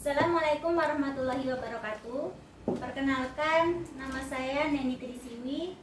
Assalamualaikum warahmatullahi wabarakatuh. Perkenalkan, nama saya Neni Trisiwi,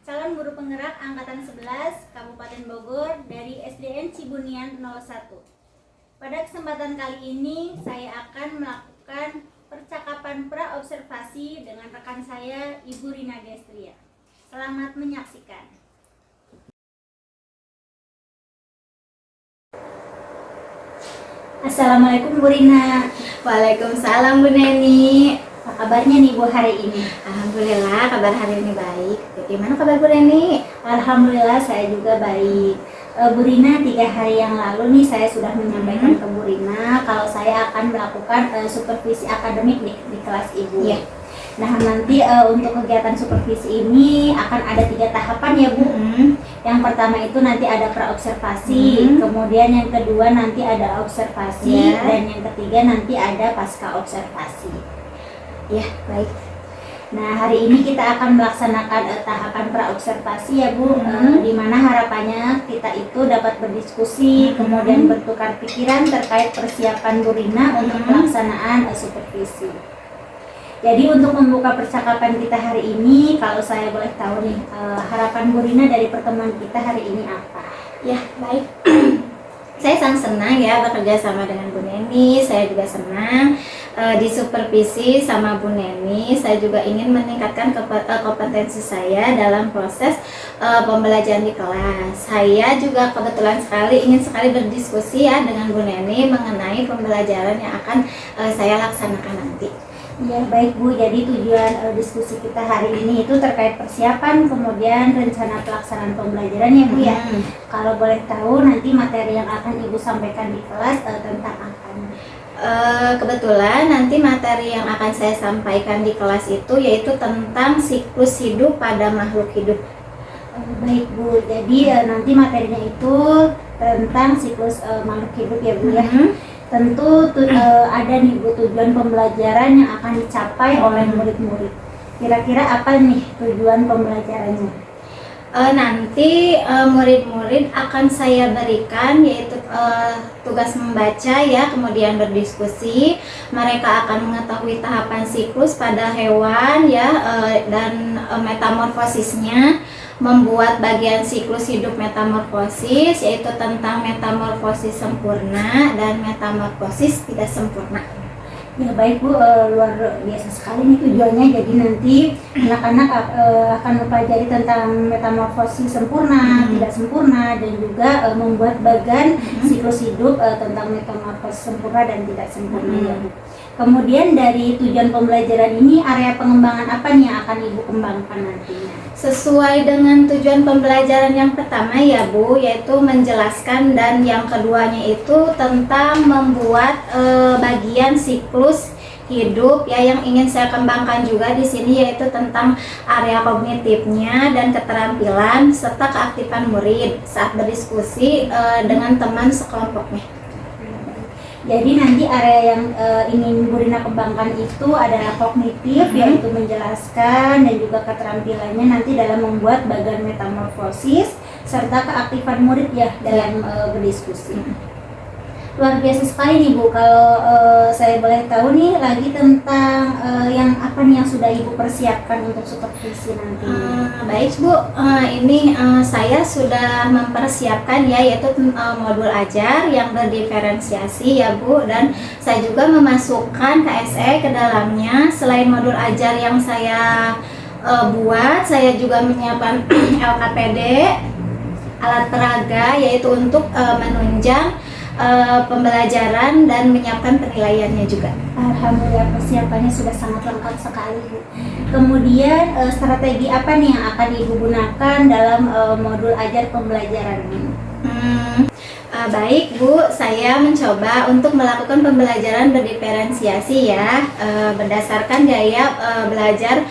calon guru penggerak angkatan 11 Kabupaten Bogor dari SDN Cibunian 01. Pada kesempatan kali ini saya akan melakukan percakapan pra-observasi dengan rekan saya Ibu Rina Destria. Selamat menyaksikan. Assalamualaikum Bu Rina. Waalaikumsalam Bu Neni. Apa kabarnya nih Bu hari ini? Alhamdulillah kabar hari ini baik. Gimana kabar Bu Neni? Alhamdulillah saya juga baik. Bu Rina, 3 hari yang lalu nih saya sudah menyampaikan ke Bu Rina kalau saya akan melakukan supervisi akademik di kelas Ibu. Iya. Nah nanti untuk kegiatan supervisi ini akan ada 3 tahapan ya Bu. Yang pertama itu nanti ada praobservasi, kemudian yang kedua nanti ada observasi, dan yang ketiga nanti ada pasca observasi. Ya, baik. Nah hari ini kita akan melaksanakan tahapan praobservasi ya Bu, di mana harapannya kita itu dapat berdiskusi, kemudian bertukar pikiran terkait persiapan Bu Rina untuk pelaksanaan supervisi. Jadi untuk membuka percakapan kita hari ini, kalau saya boleh tahu nih, harapan Bu Rina dari pertemuan kita hari ini apa? Ya, baik. Saya sangat senang ya bekerja sama dengan Bu Neni. Saya juga senang disupervisi sama Bu Neni. Saya juga ingin meningkatkan kompetensi saya dalam proses pembelajaran di kelas. Saya juga kebetulan ingin sekali berdiskusi ya dengan Bu Neni mengenai pembelajaran yang akan saya laksanakan nanti. Ya baik Bu, jadi tujuan diskusi kita hari ini itu terkait persiapan, kemudian rencana pelaksanaan pembelajaran ya Bu ya. Kalau boleh tahu nanti materi yang akan Ibu sampaikan di kelas tentang apa? Kebetulan nanti materi yang akan saya sampaikan di kelas itu yaitu tentang siklus hidup pada makhluk hidup. Baik Bu, jadi nanti materinya itu tentang siklus makhluk hidup ya Bu ya. Tentu ada nih Bu tujuan pembelajaran yang akan dicapai oleh murid-murid. Kira-kira apa nih tujuan pembelajarannya? Nanti murid-murid akan saya berikan yaitu tugas membaca ya, kemudian berdiskusi. Mereka akan mengetahui tahapan siklus pada hewan ya, dan metamorfosisnya, membuat bagian siklus hidup metamorfosis, yaitu tentang metamorfosis sempurna dan metamorfosis tidak sempurna. Ya baik Bu, luar biasa sekali nih tujuannya. Jadi nanti anak-anak akan mempelajari tentang metamorfosis sempurna, tidak sempurna, dan juga membuat bagan siklus hidup tentang metamorfosis sempurna dan tidak sempurna ya Bu. Kemudian dari tujuan pembelajaran ini, area pengembangan apa nih yang akan Ibu kembangkan nantinya? Sesuai dengan tujuan pembelajaran yang pertama ya Bu, yaitu menjelaskan, dan yang keduanya itu tentang membuat bagian siklus hidup ya, yang ingin saya kembangkan juga di sini yaitu tentang area kognitifnya dan keterampilan serta keaktifan murid saat berdiskusi dengan teman sekelompoknya. Jadi nanti area yang ingin Bu Rina kembangkan itu adalah kognitif, yaitu menjelaskan, dan juga keterampilannya nanti dalam membuat bagan metamorfosis serta keaktifan murid ya dalam berdiskusi. Luar biasa sekali nih Bu. Kalau saya boleh tahu nih lagi tentang yang apa nih yang sudah Ibu persiapkan untuk supervisi nanti? Baik Bu, ini saya sudah mempersiapkan ya, yaitu modul ajar yang berdiferensiasi ya Bu, dan saya juga memasukkan KSE ke dalamnya. Selain modul ajar yang saya buat, saya juga menyiapkan LKPD, alat peraga, yaitu untuk menunjang pembelajaran dan menyiapkan penilaiannya juga. Alhamdulillah persiapannya sudah sangat lengkap sekali Bu. Kemudian strategi apa nih yang akan Ibu gunakan dalam modul ajar pembelajaran ini? Baik Bu, saya mencoba untuk melakukan pembelajaran berdiferensiasi ya, berdasarkan gaya belajar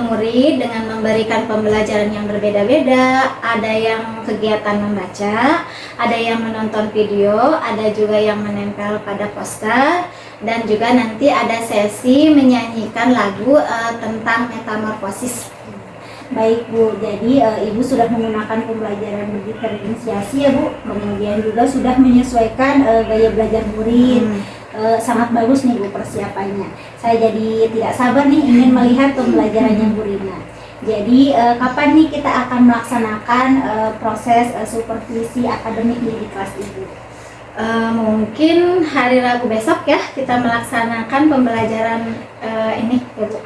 murid dengan memberikan pembelajaran yang berbeda-beda. Ada yang kegiatan membaca, ada yang menonton video, ada juga yang menempel pada poster, dan juga nanti ada sesi menyanyikan lagu tentang metamorfosis. Baik Bu, jadi Ibu sudah menggunakan pembelajaran berdiferensiasi ya Bu, kemudian juga sudah menyesuaikan gaya belajar murid. sangat bagus nih Bu persiapannya. Saya jadi tidak sabar nih ingin melihat pembelajarannya Bu Rina. Jadi kapan nih kita akan melaksanakan proses supervisi akademik di kelas Ibu? Mungkin hari Rabu besok ya kita melaksanakan pembelajaran ini ya Bu.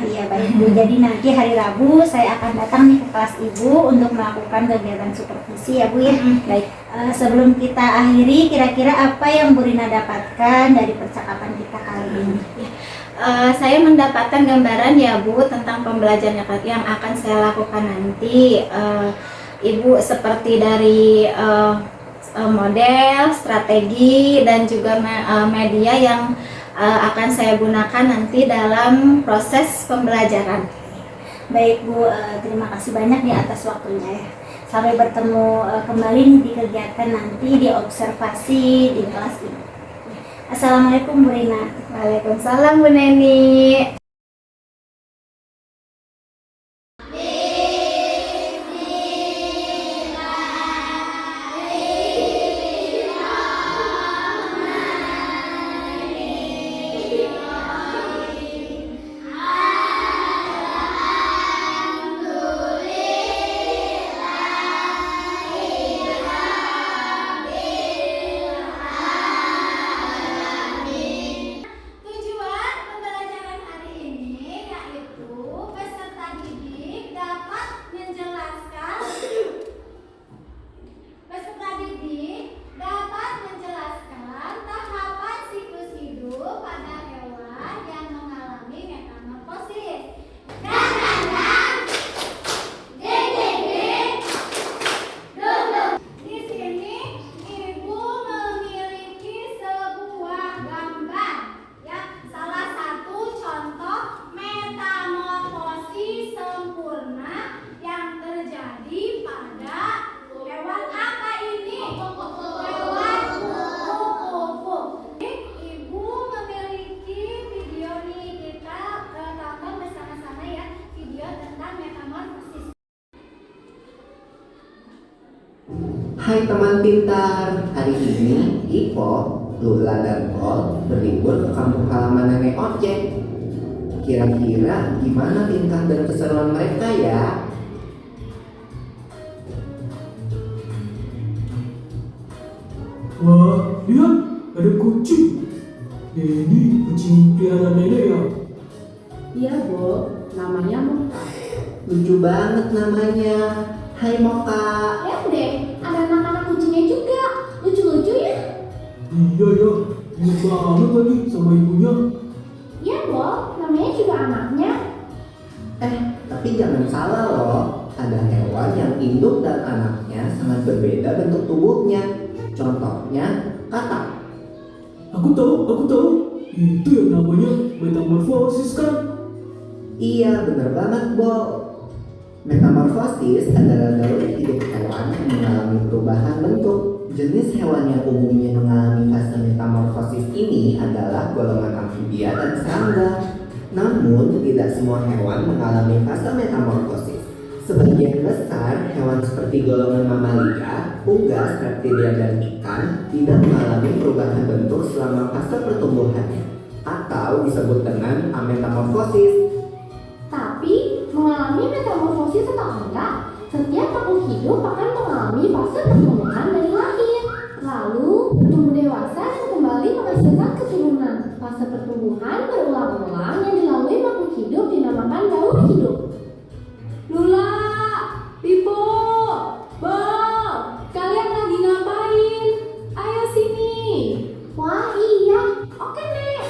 Iya baik Bu, jadi nanti hari Rabu saya akan datang nih ke kelas Ibu untuk melakukan kegiatan supervisi ya Bu ya. Baik, sebelum kita akhiri, kira-kira apa yang Bu Rina dapatkan dari percakapan kita kali ini? Saya mendapatkan gambaran ya Bu tentang pembelajaran yang akan saya lakukan nanti. Ibu seperti dari model, strategi, dan juga media yang akan saya gunakan nanti dalam proses pembelajaran. Baik Bu, terima kasih banyak nih atas waktunya ya. Sampai bertemu kembali nih di kegiatan nanti di observasi di kelas ini. Assalamualaikum Bu Rina. Waalaikumsalam Bu Neni. Tujuan pembelajaran hari ini yaitu peserta didik dapat menjelaskan tahapan siklus hidup pada hewan yang mengalami metamorfosis. Di sini Ibu memiliki sebuah gambar ya, salah satu contoh metamorfosis sempurna yang terjadi pada hewan apa ini? Hewan kupu-kupu. Ibu memiliki video nih, kita tonton bersama-sama ya video tentang metamorfosis. Hai teman pintar, hari ini Ipo, Lula, dan Pol berlibur ke kampung halaman nenek ojek. Kira-kira gimana tingkah dan keseruan mereka ya? Wah, lihat ada kucing. Ini kucing piara nenek ya? Iya, Bo. Namanya Moka. Lucu banget namanya. Hai Moka. Lihat deh, ada anak-anak kucingnya juga. Lucu-lucu ya? Iya ya, ini banget lagi sama ibunya. Iya, Bo. Namanya juga anaknya. Tapi jangan salah loh. Ada hewan yang induk dan anaknya sangat berbeda bentuk tubuhnya. Contohnya, katak. Aku tahu. Itu yang namanya metamorfosis kan? Iya, bener banget, Bo. Metamorfosis adalah daur hidup hewan yang mengalami perubahan bentuk. Jenis hewan yang umumnya mengalami fase metamorfosis ini adalah golongan amfibia dan serangga. Namun, tidak semua hewan mengalami fase metamorfosis. Sebagian besar hewan seperti golongan mamalia, unggas, reptilia, dan ikan tidak mengalami perubahan bentuk selama fase pertumbuhannya, atau disebut dengan ametamorfosis. Tapi, mengalami metamorfosis atau enggak, setiap makhluk hidup akan mengalami fase pertumbuhan dari lahir. Lalu, bertumbuh dewasa dan kembali menghasilkan keturunan. Fase pertumbuhan berulang-ulang yang dilalui makhluk hidup dinamakan daur hidup. Lula, Pipo, Bob, kalian lagi ngapain? Ayo sini. Wah iya, oke Nek.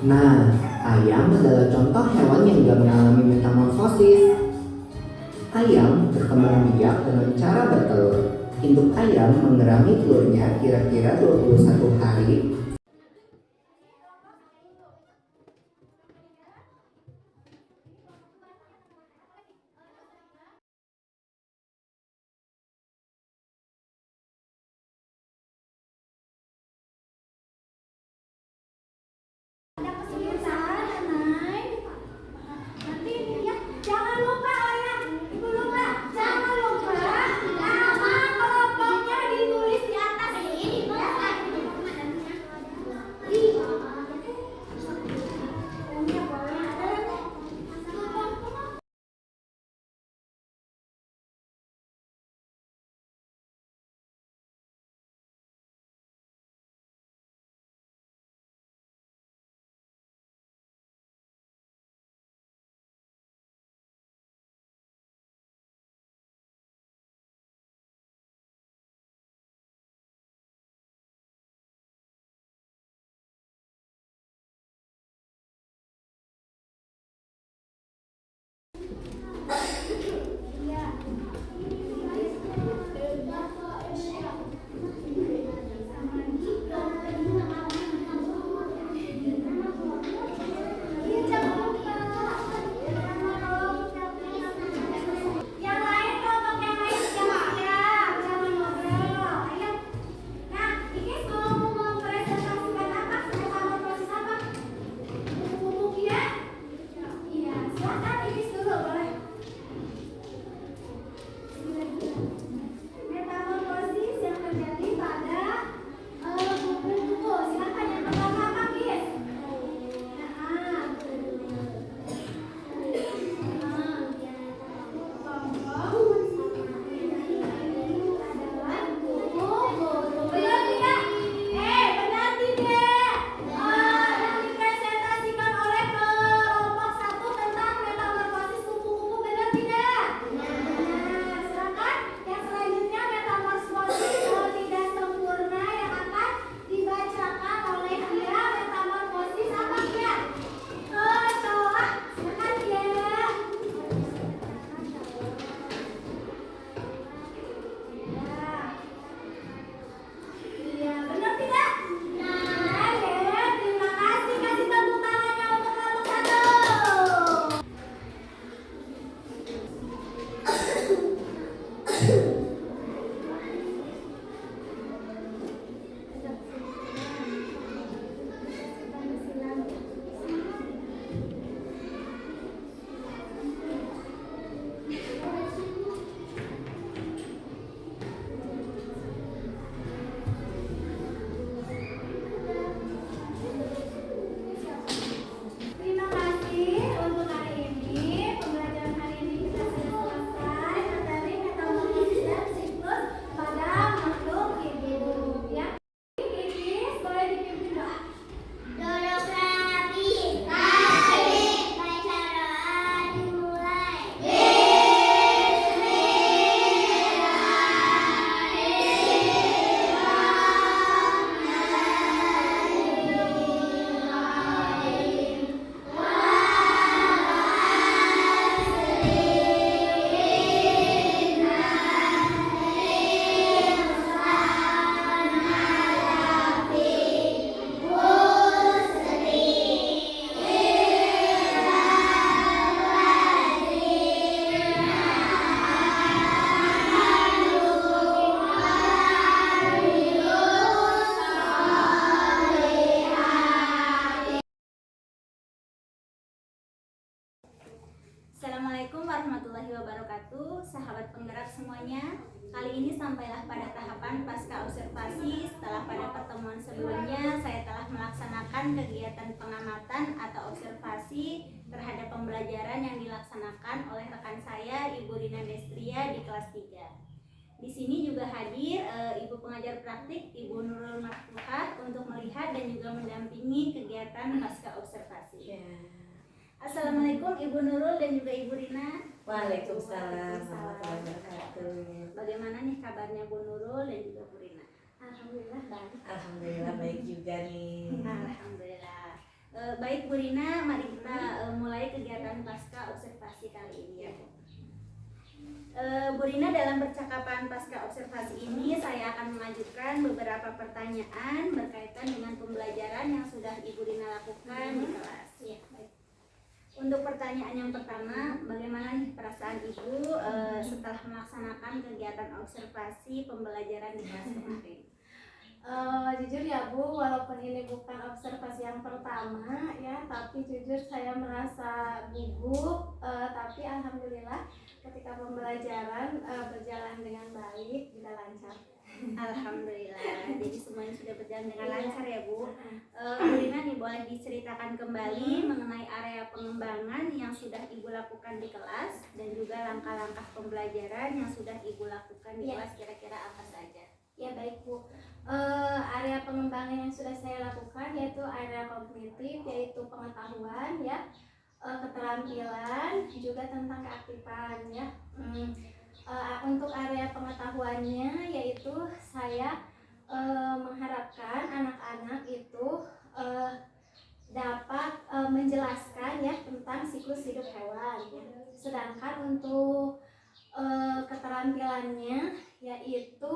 Nah, ayam adalah contoh hewan yang tidak mengalami metamorfosis. Ayam berkembang biak dengan cara bertelur. Induk ayam mengerami telurnya kira-kira 21 hari. Ada kesulitan, Anai. Nanti ini ya, jangan lupa oh ya, Ibu Lula, jangan lupa nama wabarakatuh. Sahabat penggerak semuanya, kali ini sampailah pada tahapan pasca observasi. Setelah pada pertemuan sebelumnya saya telah melaksanakan kegiatan pengamatan atau observasi terhadap pembelajaran yang dilaksanakan oleh rekan saya Ibu Rina Destria di kelas 3. Di sini juga hadir Ibu pengajar praktik Ibu Nurul Marfuhat untuk melihat dan juga mendampingi kegiatan pasca observasi. Assalamualaikum Ibu Nurul dan juga Ibu Rina. Waalaikumsalam warahmatullahi wabarakatuh. Bagaimana nih kabarnya Bu Nurul dan juga Bu Rina? Alhamdulillah baik. Alhamdulillah baik juga nih. Alhamdulillah. Baik Bu Rina, mari kita mulai kegiatan pasca observasi kali ini ya. Bu Rina, dalam percakapan pasca observasi ini saya akan mengajukan beberapa pertanyaan berkaitan dengan pembelajaran yang sudah Ibu Rina lakukan di kelas. Ya, baik. Untuk pertanyaan yang pertama, bagaimana nih perasaan Ibu setelah melaksanakan kegiatan observasi pembelajaran di kelas kemarin? Jujur ya Bu, walaupun ini bukan observasi yang pertama ya, tapi jujur saya merasa gugup, tapi alhamdulillah ketika pembelajaran berjalan dengan baik, juga lancar. Alhamdulillah, jadi semuanya sudah berjalan dengan lancar ya Bu. Bu Rina nih, boleh diceritakan kembali mengenai area pengembangan yang sudah Ibu lakukan di kelas dan juga langkah-langkah pembelajaran yang sudah Ibu lakukan di Ya. kelas, kira-kira apa saja? Ya baik Bu, area pengembangan yang sudah saya lakukan yaitu area kognitif, yaitu pengetahuan ya, keterampilan, juga tentang keaktifan ya. Untuk area pengetahuannya yaitu saya mengharapkan anak-anak itu dapat menjelaskan ya tentang siklus hidup hewan ya. Sedangkan untuk keterampilannya yaitu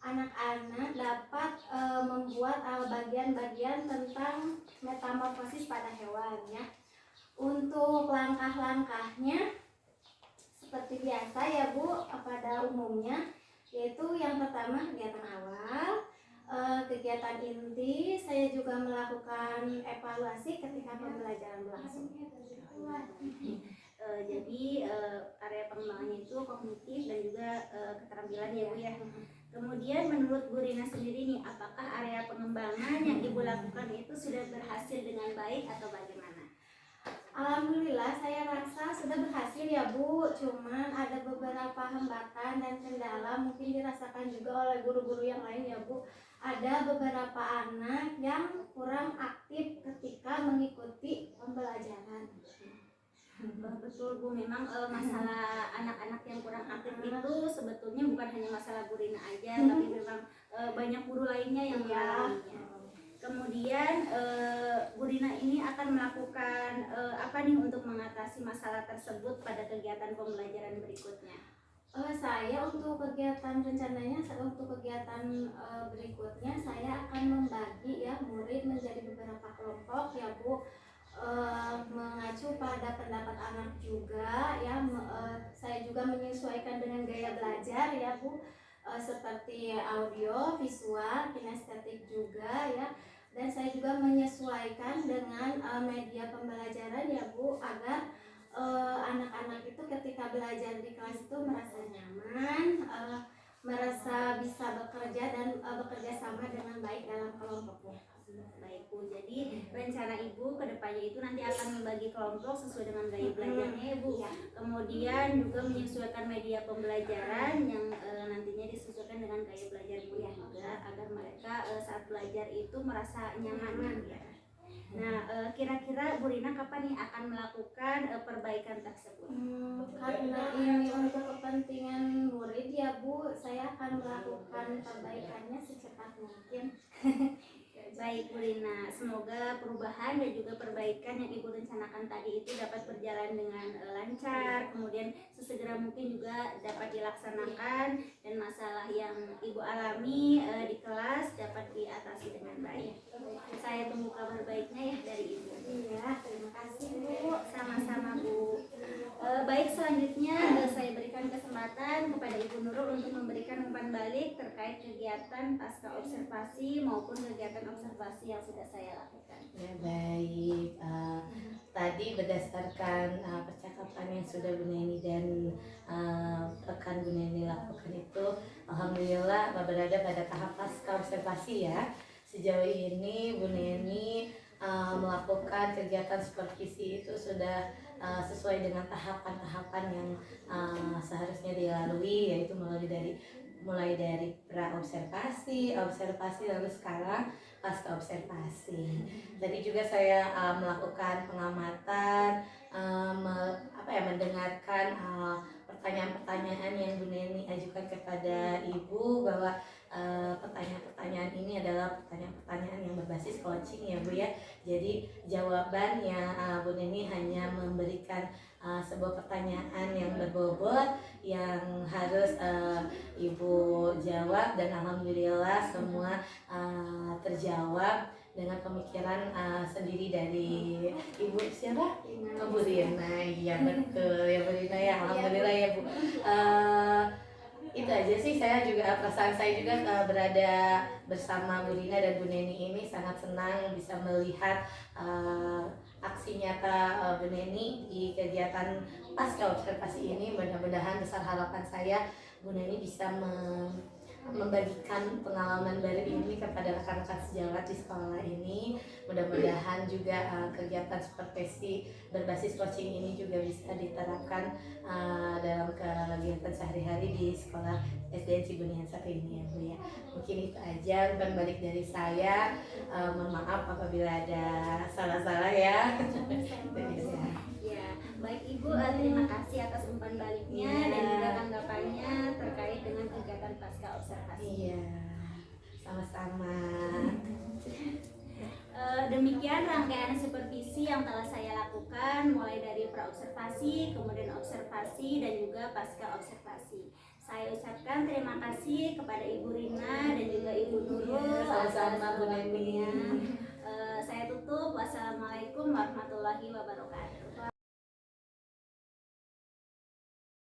anak-anak dapat membuat bagian-bagian tentang metamorfosis pada hewan ya. Untuk langkah-langkahnya seperti biasa ya Bu, pada umumnya yaitu yang pertama kegiatan awal, kegiatan inti, saya juga melakukan evaluasi ketika pembelajaran berlangsung. Jadi area pengembangannya itu kognitif dan juga keterampilan ya Bu ya. Kemudian menurut Bu Rina sendiri nih, apakah area pengembangan yang Ibu lakukan itu sudah berhasil dengan baik atau bagaimana? Alhamdulillah saya rasa sudah berhasil ya Bu, cuman ada beberapa hambatan dan kendala mungkin dirasakan juga oleh guru-guru yang lain ya Bu. Ada beberapa anak yang kurang aktif ketika mengikuti pembelajaran. Betul Bu, memang masalah anak-anak yang kurang aktif itu sebetulnya bukan hanya masalah Bu Rina aja, tapi memang banyak guru lainnya yang mengalaminya. Kemudian Bu Rina ini akan melakukan apa nih untuk mengatasi masalah tersebut pada kegiatan pembelajaran berikutnya? Saya untuk kegiatan rencananya untuk kegiatan berikutnya saya akan membagi ya murid menjadi beberapa kelompok ya Bu. Mengacu pada pendapat anak juga ya, saya juga menyesuaikan dengan gaya belajar ya Bu, seperti audio, visual, kinestetik juga ya, dan saya juga menyesuaikan dengan media pembelajaran ya Bu, agar anak-anak itu ketika belajar di kelas itu merasa nyaman, merasa bisa bekerja dan bekerja sama dengan baik dalam kelompoknya. Baik Bu, jadi rencana Ibu ke depannya itu nanti akan membagi kelompok sesuai dengan gaya belajarnya ya Bu. Kemudian juga menyesuaikan media pembelajaran yang nantinya disesuaikan dengan gaya belajar Bu ya, agar mereka saat belajar itu merasa nyaman ya. Nah, kira-kira Bu Rina kapan nih akan melakukan perbaikan tersebut? Karena ini untuk kepentingan murid ya Bu, saya akan melakukan perbaikannya secepat mungkin. Baik Bu Rina, semoga perubahan dan juga perbaikan yang Ibu rencanakan tadi itu dapat berjalan dengan lancar, kemudian sesegera mungkin juga dapat dilaksanakan dan masalah yang Ibu alami di kelas dapat diatasi dengan baik. Saya tunggu kabar baiknya ya dari Ibu. Iya, terima kasih Bu. Sama-sama Bu. Baik, selanjutnya saya berikan kesempatan kepada Ibu Nurul untuk memberikan umpan balik terkait kegiatan pasca observasi maupun kegiatan observasi yang sudah saya lakukan. Ya baik. tadi berdasarkan percakapan yang sudah Bu Neni dan rekan Bu Neni lakukan itu, alhamdulillah berada pada tahap pasca observasi ya. Sejauh ini Bu Neni melakukan kegiatan supervisi itu sudah sesuai dengan tahapan-tahapan yang seharusnya dilalui, yaitu mulai dari pra observasi, observasi, lalu sekarang pasca observasi. Tadi juga saya melakukan pengamatan, mendengarkan pertanyaan-pertanyaan yang Bu Neni ajukan kepada Ibu, bahwa pertanyaan-pertanyaan ini adalah pertanyaan-pertanyaan yang berbasis coaching ya Bu ya. Jadi jawabannya Bu Neni hanya memberikan sebuah pertanyaan yang berbobot yang harus Ibu jawab, dan alhamdulillah semua terjawab dengan pemikiran sendiri dari Ibu siapa? Bu Rina. Iya betul ya Bu Rina ya, alhamdulillah ya Bu. Itu aja sih, saya juga perasaan saya juga berada bersama Bu Rina dan Bu Neni ini sangat senang bisa melihat aksi nyata Bu Neni di kegiatan pasca observasi ini. Mudah-mudahan besar harapan saya Bu Neni bisa membagikan pengalaman baru ini kepada rekan-rekan sejawat di sekolah ini. Mudah-mudahan juga kegiatan supervisi berbasis coaching ini juga bisa diterapkan dalam kegiatan sehari-hari di sekolah SDN Cibunian 1 ini ya Bu ya. Mungkin itu aja umpan balik dari saya. Mohon maaf apabila ada salah-salah ya. Ya, baik Ibu, terima kasih atas umpan baliknya dan juga tanggapannya terkait dengan kegiatan pasca observasi. Iya, sama-sama. Demikian rangkaian supervisi yang telah saya lakukan, mulai dari pra-observasi, kemudian observasi, dan juga pasca observasi. Saya ucapkan terima kasih kepada Ibu Rina dan juga Ibu Nurul. Sama-sama Bu Neni. Saya tutup. Wassalamualaikum warahmatullahi wabarakatuh.